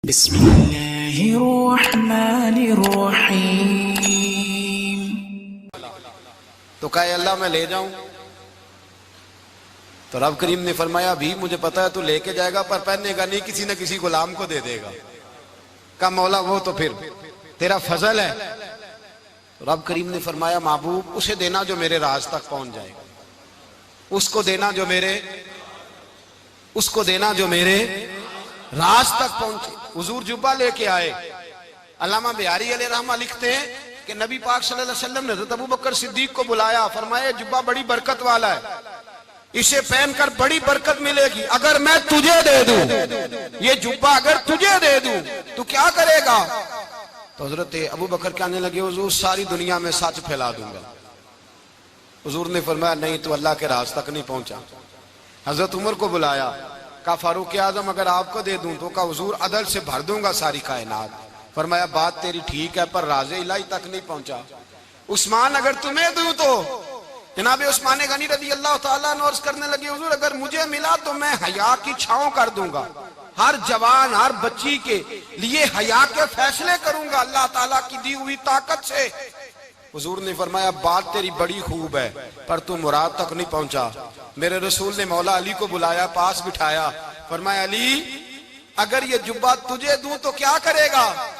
बिस्मिल्लाहिर्रहमानिर्रहीम। तो कहे अल्लाह मैं ले जाऊं, तो रब करीम ने फरमाया भी मुझे पता है तू लेके जाएगा पर पहनेगा नहीं, किसी न किसी गुलाम को दे देगा। का मौला वो तो फिर तेरा फजल है। तो रब करीम ने फरमाया महबूब उसे देना जो मेरे राज तक पहुंच जाए, उसको देना जो मेरे राज तक पहुंचे। हुजूर जुब्बा लेके आए। अल्लामा बिहारी अलैहि रहमा लिखते हैं कि नबी पाक सल्लल्लाहु अलैहि वसल्लम ने हज़रत अबू बकर सिद्दीक को बुलाया, फरमाया जुब्बा बड़ी बरकत वाला है, इसे पहनकर बड़ी बरकत मिलेगी। अगर मैं तुझे दे दूं, ये जुब्बा अगर तुझे दे दूं तो क्या करेगा? तो हजरत अबू बकर कहने लगे हुजूर सारी दुनिया में सच फैला दूंगा। हुजूर ने फरमाया नहीं, तो अल्लाह के राज तक नहीं पहुंचा। हजरत उमर को बुलाया, का फारूक आजम अगर आपको दे दूं तो का हुजूर अदल से भर दूंगा सारी कायनात। फरमाया बात तेरी ठीक है पर राज़े इलाही तक नहीं पहुंचा। उस्मान अगर तुम्हें दूं तो जनाब उस्मान गनी रज़ी अल्लाह ताला अन्हु अर्ज़ करने लगे हुजूर अगर मुझे मिला तो मैं हया की छांव कर दूंगा, हर जवान हर बच्ची के लिए हया के फैसले करूंगा अल्लाह ताला की दी हुई ताकत से। हुजूर ने फरमाया बात तेरी बड़ी खूब है पर तू मुराद तक नहीं पहुंचा। मेरे रसूल ने मौला अली को बुलाया, पास बिठाया, फरमाया अली अगर ये जुब्बा तुझे दूं तो क्या करेगा?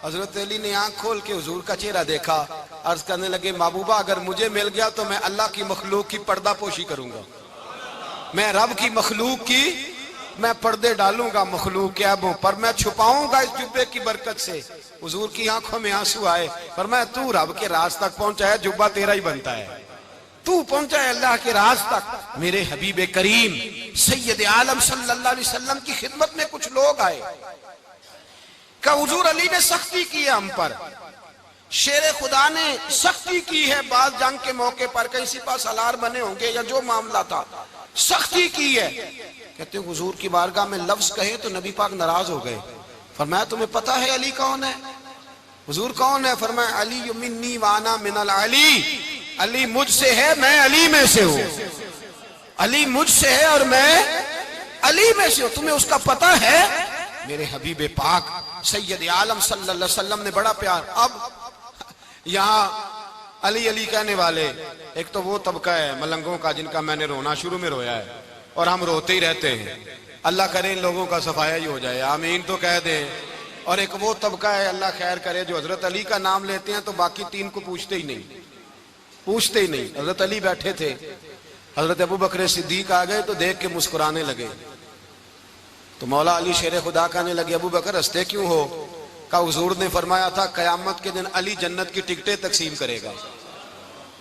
हजरत अली ने आंख खोल के हुजूर का चेहरा देखा, अर्ज करने लगे महबूबा अगर मुझे मिल गया तो मैं अल्लाह की मखलूक की पर्दा पोशी करूंगा, मैं रब की मखलूक की मैं पर्दे डालूंगा मखलूक के ऐबों पर, मैं छुपाऊंगा इस जुब्बे की बरकत से। हुजूर की आंखों में आंसू आए, फरमाया तू रब के राज तक पहुंचा है, जुब्बा तेरा ही बनता है, तू पहुंचा है अल्लाह के राज तक। मेरे हबीब करीम सैयद आलम सल्लल्लाहु अलैहि वसल्लम की खिदमत में कुछ लोग आए, का हुजूर अली ने सख्ती की है हम पर, शेर खुदा ने सख्ती की है, बात जंग के मौके पर कहीं सिपा सलार बने होंगे या जो मामला था सख्ती की है। कहते हैं हुजूर की बारगाह में लफ्ज कहे तो नबी पाक नाराज हो गए। फरमाया तुम्हें पता है अली कौन है? हुजूर कौन है? फरमाया अली मिन्नी वाना मिनल अली, अली मुझसे है मैं अली में से हूं, अली मुझसे है और मैं अली में से हूं, तुम्हें उसका पता है? मेरे हबीब पाक सैयद आलम सल्लल्लाहु अलैहि वसल्लम ने बड़ा प्यार। अब यहाँ अली अली कहने वाले एक तो वो तबका है मलंगों का जिनका मैंने रोना शुरू में रोया है और हम रोते ही रहते हैं, अल्लाह करे इन लोगों का सफाया ही हो जाए, आमीन तो कह दें। और एक वो तबका है अल्लाह खैर करे जो हजरत अली का नाम लेते हैं तो बाकी तीन को पूछते ही नहीं। हजरत अली बैठे थे, हजरत अबू बकर सिद्दीक आ गए तो देख के मुस्कुराने लगे। तो मौला अली शेर खुदा कहने लगे अबू बकर हंसते क्यों हो? का हुजूर ने फरमाया था कयामत के दिन अली जन्नत की टिकटें तकसीम करेगा।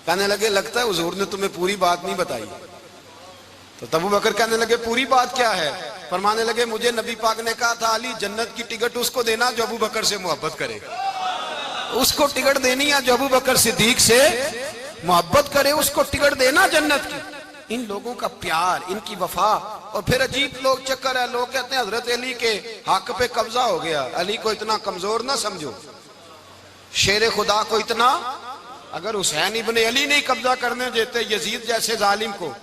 कहने लगे लगता है हुजूर ने तुम्हें पूरी बात नहीं बताई। तो अबू बकर कहने लगे पूरी बात क्या है? फरमाने लगे मुझे नबी पाक ने कहा था अली जन्नत की टिकट उसको देना जो अबू बकर से मोहब्बत करेगा, उसको टिकट देनी है जो अबू बकर सिद्दीक से मोहब्बत करे, उसको टिकट देना जन्नत की। इन लोगों का प्यार, इनकी वफा। और फिर अजीब लोग चक्कर है, लोग कहते हैं हजरत अली के हक पे कब्जा हो गया। अली को इतना कमजोर ना समझो, शेर खुदा को इतना, अगर हुसैन इब्ने अली नहीं कब्जा करने देते यजीद जैसे जालिम को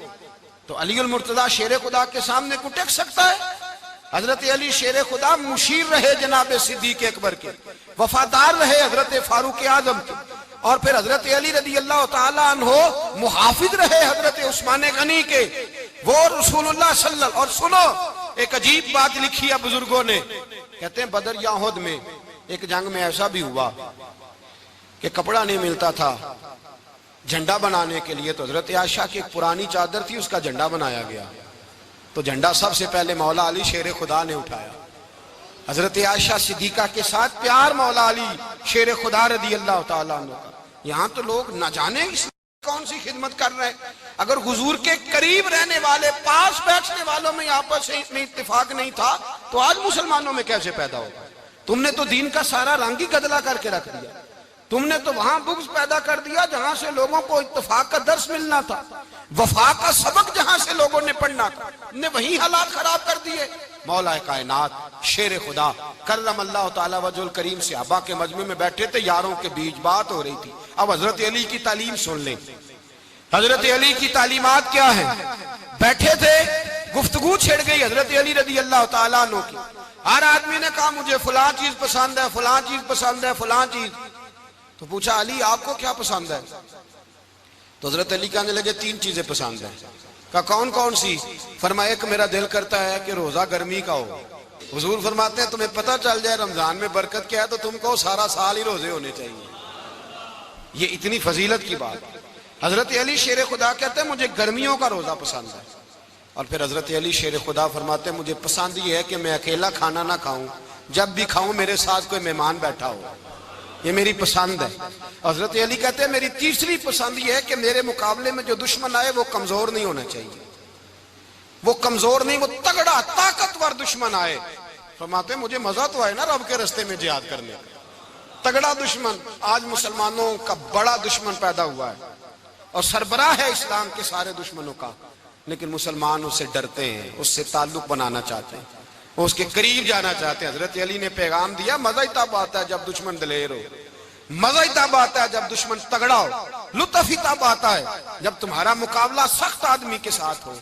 तो अली उल मुर्तजा शेर खुदा के सामने को टेक सकता है? हजरत अली शेर खुदा मुशीर रहे जनाब सिद्दीक अकबर के, वफादार रहे हजरत फारूक आजम के, और फिर हजरत अली रज़ी अल्लाह ताला अन्हो मुहाफिज रहे हजरत उस्मान गनी के, वो रसूलुल्लाह सल्लल्लाहु। और सुनो एक अजीब बात लिखी है बुजुर्गों ने, कहते हैं बदर या उहद में एक जंग में ऐसा भी हुआ कि कपड़ा नहीं मिलता था झंडा बनाने के लिए, तो हजरत आयशा की एक पुरानी चादर थी उसका झंडा बनाया गया। तो झंडा सबसे पहले मौला अली शेर खुदा ने उठाया। हजरत आयशा सिद्दीका के साथ प्यार मौला अली शेर खुदा रज़ी अल्लाह ताला अन्हु का। यहाँ तो लोग न जाने कौन सी खिदमत कर रहे हैं। अगर हुजूर के करीब रहने वाले पास बैठने वालों में आपस में इत्तेफाक नहीं था तो आज मुसलमानों में कैसे पैदा होगा? तुमने तो दीन का सारा रंग ही गदला करके रख दिया, तुमने तो वहां बुग़्ज़ पैदा कर दिया जहां से लोगों को इत्तेफाक का दर्स मिलना था, वफा का सबक जहां से लोगों ने पढ़ना था, ने वही हालात खराब कर दिए। मौला कायनात शेर खुदा करम अल्लाह ताला वजहुल करीम सहाबा के मजमे में बैठे थे, यारों के बीच बात हो रही थी। अब हजरत अली की तालीम सुन लें, हजरत अली की तालीमात क्या है? बैठे थे गुफ्तगू छिड़ गई हजरत अली रदी अल्लाह तआला अन्हु की। हर आदमी ने कहा मुझे फलां चीज पसंद है, फलां चीज पसंद है, फलां चीज। तो पूछा अली आपको क्या पसंद है? तो हजरत अली कहने लगे 3 चीजें पसंद है। कहा कौन कौन सी? फरमाया एक मेरा दिल करता है कि रोजा गर्मी का हो। हुजूर फरमाते हैं तुम्हें पता चल जाए रमजान में बरकत क्या है तो तुम कहो सारा साल ही रोजे होने चाहिए। ये इतनी फजीलत की बात। हजरत अली शेर खुदा कहते हैं मुझे गर्मियों का रोजा पसंद है। और फिर हजरत अली शेर खुदा फरमाते हैं मुझे पसंद ये है कि मैं अकेला खाना ना खाऊं, जब भी खाऊं मेरे साथ कोई मेहमान बैठा हो, ये मेरी पसंद है। हजरत अली कहते हैं मेरी तीसरी पसंद ये है कि मेरे मुकाबले में जो दुश्मन आए वो कमजोर नहीं होना चाहिए, वो कमजोर नहीं, वो तगड़ा ताकतवर दुश्मन आए। फरमाते हैं मुझे मजा तो आए ना रब के रास्ते में जिहाद करने का। तगड़ा दुश्मन, आज मुसलमानों का बड़ा दुश्मन पैदा हुआ है और सरबराह है इस्लाम के सारे दुश्मनों का, लेकिन मुसलमान उससे डरते हैं, उससे ताल्लुक बनाना चाहते हैं, वो उसके करीब जाना चाहते हैं। हजरत अली ने पैगाम दिया मजा ही तब आता है जब दुश्मन दलेर हो, मजा ही तब आता है जब दुश्मन तगड़ा हो, लुत्फ ही तब आता है जब तुम्हारा मुकाबला सख्त आदमी के साथ हो।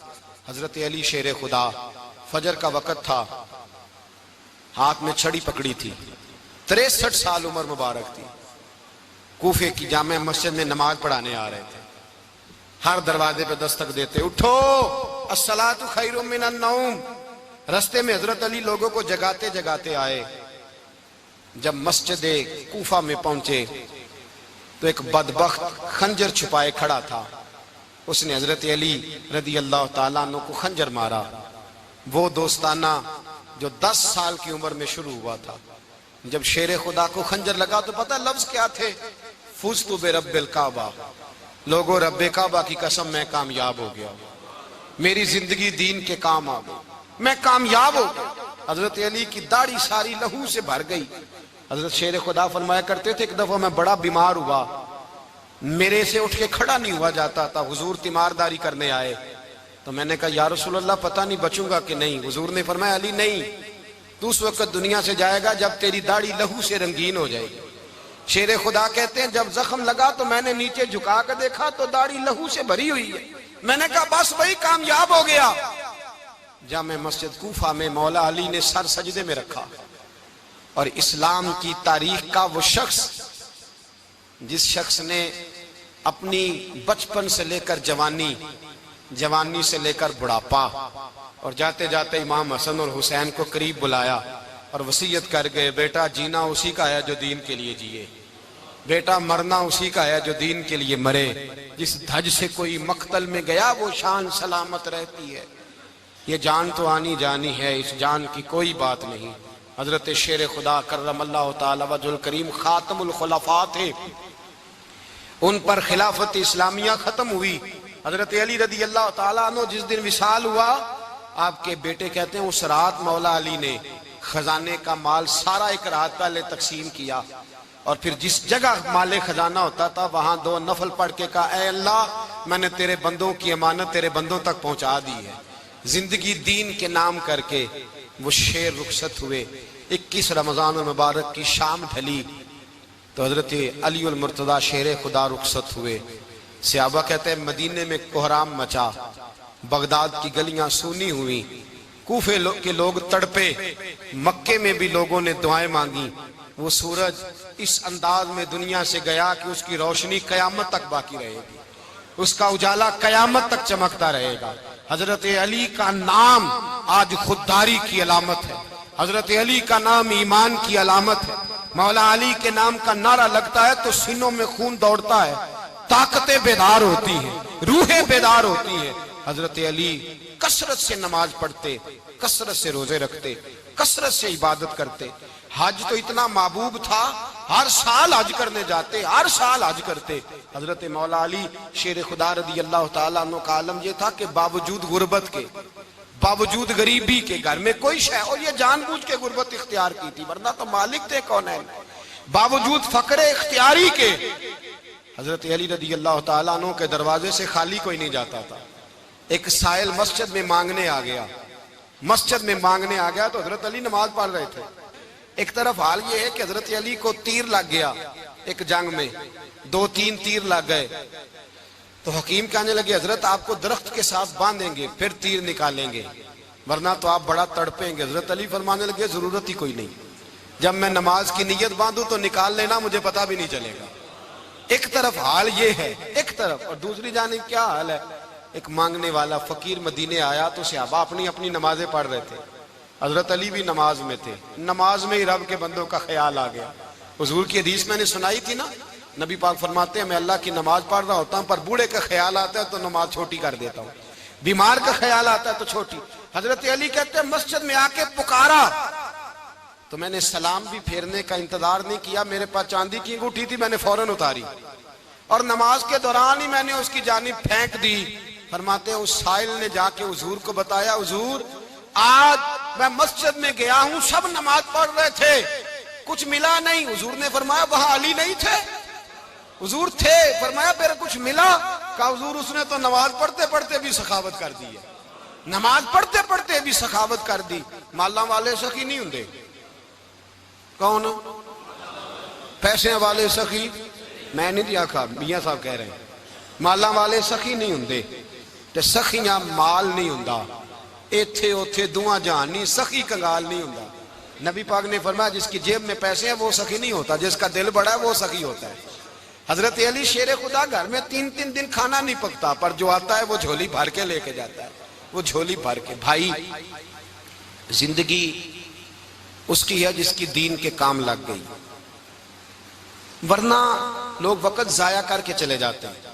हजरत अली शेर खुदा, फजर का वक्त था, हाथ में छड़ी पकड़ी थी, 63 साल उम्र मुबारक थी, कूफे की जामे मस्जिद में नमाज पढ़ाने आ रहे थे। हर दरवाजे पे दस्तक देते उठो अस्सलातु खैरुम मिनन नौम। रास्ते में हजरत अली लोगों को जगाते जगाते आए। जब मस्जिद कूफा में पहुंचे तो एक बदबख्त खंजर छुपाए खड़ा था, उसने हजरत अली रदी अल्लाह ताला अन्हु को खंजर मारा। वो दोस्ताना जो 10 साल की उम्र में शुरू हुआ था। जब शेर खुदा को खंजर लगा तो पता लफ्ज क्या थे? फुज़्तु बिरब्बिल काबा, लोगों रब्बे काबा की कसम मैं कामयाब हो गया, मेरी जिंदगी दीन के काम आ गई, मैं कामयाब हो गया। हजरत अली की दाढ़ी सारी लहू से भर गई। हजरत शेर खुदा फरमाया करते थे एक दफा मैं बड़ा बीमार हुआ, मेरे से उठ के खड़ा नहीं हुआ जाता था, हुजूर तीमारदारी करने आए तो मैंने कहा या रसूल अल्लाह पता नहीं बचूंगा कि नहीं। हुजूर ने फरमाया अली नहीं, तू उस वक्त दुनिया से जाएगा जब तेरी दाढ़ी लहू से रंगीन हो जाएगी। शेर खुदा कहते हैं जब जख्म लगा तो मैंने नीचे झुका कर देखा तो दाढ़ी लहू से भरी हुई है। मैंने कहा बस वही कामयाब हो गया। जामे मस्जिद कूफा में मौला अली ने सर सजदे में रखा और इस्लाम की तारीख का वो शख्स जिस शख्स ने अपनी बचपन से लेकर जवानी, जवानी से लेकर बुढ़ापा और जाते जाते इमाम हसन और हुसैन को करीब बुलाया और वसीयत कर गए बेटा जीना उसी का है जो दीन के लिए जिए, बेटा मरना उसी का है जो दीन के लिए मरे। जिस धज से कोई मक्तल में गया वो शान सलामत रहती है। ये जान तो आनी जानी है, इस जान की कोई बात नहीं। हजरत शेर खुदा करमल्लाहु ताला वजहुल करीम खातमुल खुलफा थे, उन पर खिलाफत इस्लामिया खत्म हुई। हजरत अली रदी अल्लाह ताला अन्हु जिस दिन विसाल हुआ, आपके बेटे कहते हैं उस रात मौला अली ने खजाने का माल सारा एक रात पहले तकसीम किया और फिर जिस जगह माले खजाना होता था वहां 2 नफल पढ़ के कहा ऐ अल्लाह मैंने तेरे बंदों की अमानत तेरे बंदों तक पहुंचा दी है। जिंदगी दीन के नाम करके वो शेर रुखसत हुए। 21 रमजान मुबारक की शाम ढली तो हजरत अली उल मुर्तदा शेर खुदा रुखसत हुए। सहाबा कहते हैं मदीने में कोहराम मचा, बगदाद की गलियां सूनी हुई, कूफे के लोग तड़पे, मक्के में भी लोगों ने दुआएं मांगी। वो सूरज इस अंदाज में दुनिया से गया कि उसकी रोशनी कयामत तक बाकी रहेगी, उसका उजाला कयामत तक चमकता रहेगा। हजरत अली का नाम आज खुददारी की अलामत है, हजरत अली का नाम ईमान की अलामत है। मौला अली के नाम का नारा लगता है तो सीनों में खून दौड़ता है, ताकतें बेदार होती हैं, रूहें बेदार होती हैं। हजरत अली कसरत से नमाज पढ़ते, कसरत से रोजे रखते, कसरत से इबादत करते। हज तो इतना महबूब था, हर साल हज करने जाते, हर साल हज करते। हजरत मौला अली शेर खुदा रदी अल्लाह ताला अन्हु का आलम यह था कि बावजूद गुर्बत के, बावजूद गरीबी के, घर में कोई शय, और ये जानबूझ के गुर्बत इख्तियार की थी वरना तो मालिक थे कौन है, बावजूद फकरे इख्तियारी के हजरत अली रदी अल्लाह ताला अन्हु के दरवाजे से खाली कोई नहीं जाता था। एक साइल मस्जिद में मांगने आ गया, मस्जिद में मांगने आ गया तो हजरत अली नमाज पढ़ रहे थे। एक तरफ हाल ये है कि हजरत अली को तीर लग गया, एक जंग में 2-3 तीर लग गए। तो हकीम कहने लगे हजरत आपको दरख्त के साथ बांधेंगे फिर तीर निकालेंगे, वरना तो आप बड़ा तड़पेंगे। हजरत अली फरमाने लगे जरूरत ही कोई नहीं, जब मैं नमाज की नीयत बांधू तो निकाल लेना, मुझे पता भी नहीं चलेगा। एक तरफ हाल ये है, एक तरफ, और दूसरी जानिब क्या हाल है, एक मांगने वाला फकीर मदीने आया तो सहाबा अपनी अपनी नमाजें पढ़ रहे थे, हजरत अली भी नमाज में थे। नमाज में ही रब के बंदों का ख्याल आ गया। हुजूर की हदीस मैंने सुनाई थी ना, नबी पाक फरमाते हैं मैं अल्लाह की नमाज पढ़ रहा होता हूँ पर बूढ़े का ख्याल आता है तो नमाज छोटी कर देता हूँ, बीमार का ख्याल आता है तो छोटी। हजरत अली कहते हैं मस्जिद में आके पुकारा तो मैंने सलाम भी फेरने का इंतजार नहीं किया, मेरे पास चांदी की अंगूठी थी, मैंने फौरन उतारी और नमाज के दौरान ही मैंने उसकी जानिब फेंक दी। फरमाते हैं उस साइल ने जाके हुजूर को बताया, हुजूर आज मैं मस्जिद में गया हूं, सब नमाज पढ़ रहे थे, कुछ मिला नहीं। हुजूर ने फरमाया वहां अली नहीं थे? हुजूर थे। फरमाया फिर कुछ मिला? कहा हुजूर उसने तो नमाज पढ़ते पढ़ते भी सखावत कर दी है, नमाज पढ़ते पढ़ते भी सखावत कर दी। माला वाले सखी नहीं होंगे? कौन? पैसे वाले सखी? मैं नहीं आखा, मियां साहब कह रहे हैं माला वाले सखी नहीं होंगे, ते सखियां माल नहीं होंदा, इथे उथे दुआ जहान नहीं, सखी कंगाल नहीं होंदा। नबी पाक ने फरमाया जिसकी जेब में पैसे हैं वो सखी नहीं होता, जिसका दिल बड़ा है वो सखी होता है। हजरत अली शेर खुदा घर में 3-3 दिन खाना नहीं पकता, पर जो आता है वो झोली भर के लेके जाता है, वो झोली भर के। भाई जिंदगी उसकी है जिसकी दीन के काम लग गई, वरना लोग वक्त जाया करके चले जाते हैं।